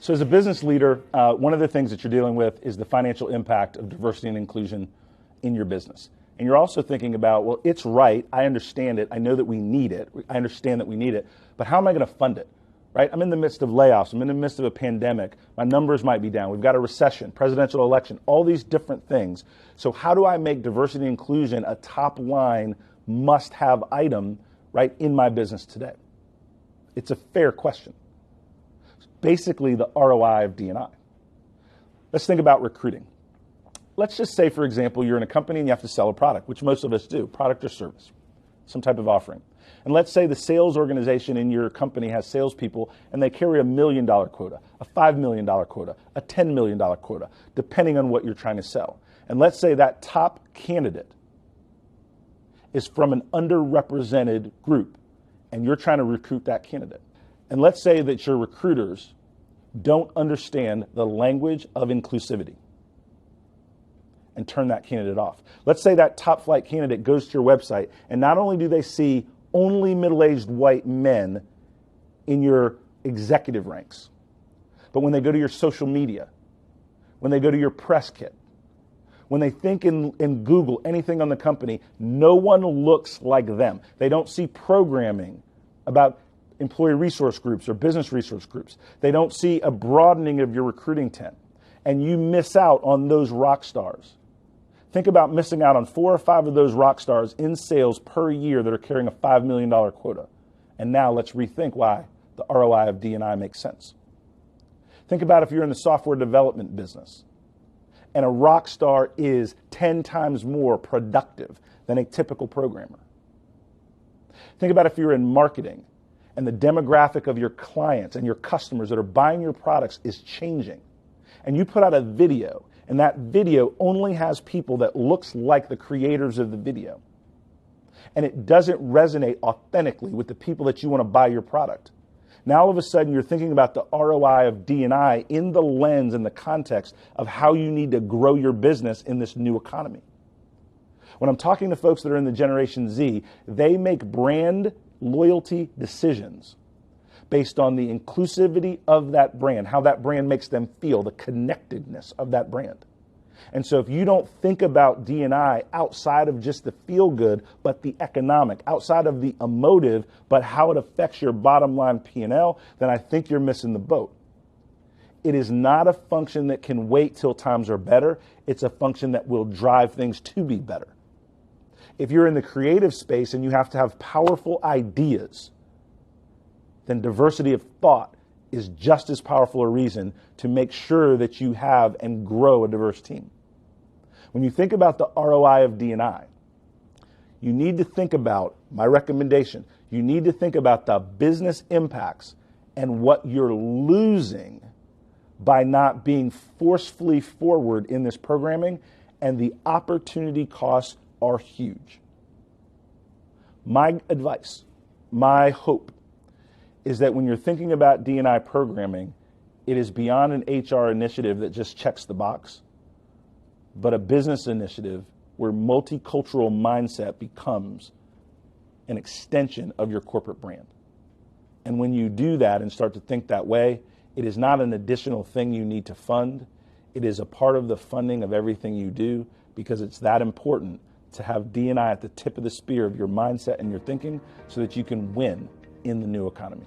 So as a business leader, one of the things that you're dealing with is the financial impact of diversity and inclusion in your business. And you're also thinking about, well, it's right, I understand it, I know that we need it, I understand that we need it, but how am I going to fund it, right? I'm in the midst of layoffs, I'm in the midst of a pandemic, my numbers might be down, we've got a recession, presidential election, all these different things. So how do I make diversity and inclusion a top line must-have item, right, in my business today? It's a fair question. Basically the ROI of D&I. Let's think about recruiting. Let's just say, for example, you're in a company and you have to sell a product, which most of us do, product or service, some type of offering. And let's say the sales organization in your company has salespeople and they carry $1 million quota, a $5 million quota, a $10 million quota, depending on what you're trying to sell. And let's say that top candidate is from an underrepresented group and you're trying to recruit that candidate. And let's say that your recruiters don't understand the language of inclusivity and turn that candidate off. Let's say that top flight candidate goes to your website and not only do they see only middle-aged white men in your executive ranks, but when they go to your social media, when they go to your press kit, when they think in Google anything on the company, no one looks like them. They don't see programming about employee resource groups or business resource groups. They don't see a broadening of your recruiting tent. And you miss out on those rock stars. Think about missing out on 4 or 5 of those rock stars in sales per year that are carrying a $5 million quota. And now let's rethink why the ROI of D&I makes sense. Think about if you're in the software development business and a rock star is 10 times more productive than a typical programmer. Think about if you're in marketing and the demographic of your clients and your customers that are buying your products is changing. And you put out a video, and that video only has people that looks like the creators of the video. And it doesn't resonate authentically with the people that you want to buy your product. Now all of a sudden you're thinking about the ROI of D&I in the lens and the context of how you need to grow your business in this new economy. When I'm talking to folks that are in the Generation Z, they make brand loyalty decisions based on the inclusivity of that brand, how that brand makes them feel, the connectedness of that brand. And so if you don't think about D&I outside of just the feel good, but the economic, outside of the emotive, but how it affects your bottom line P&L, then I think you're missing the boat. It is not a function that can wait till times are better. It's a function that will drive things to be better. If you're in the creative space and you have to have powerful ideas, then diversity of thought is just as powerful a reason to make sure that you have and grow a diverse team. When you think about the ROI of D&I, you need to think about, my recommendation, you need to think about the business impacts and what you're losing by not being forcefully forward in this programming, and the opportunity costs are huge. My advice, my hope, is that when you're thinking about D&I programming, it is beyond an HR initiative that just checks the box, but a business initiative where multicultural mindset becomes an extension of your corporate brand. And when you do that and start to think that way, it is not an additional thing you need to fund. It is a part of the funding of everything you do, because it's that important to have D&I at the tip of the spear of your mindset and your thinking so that you can win in the new economy.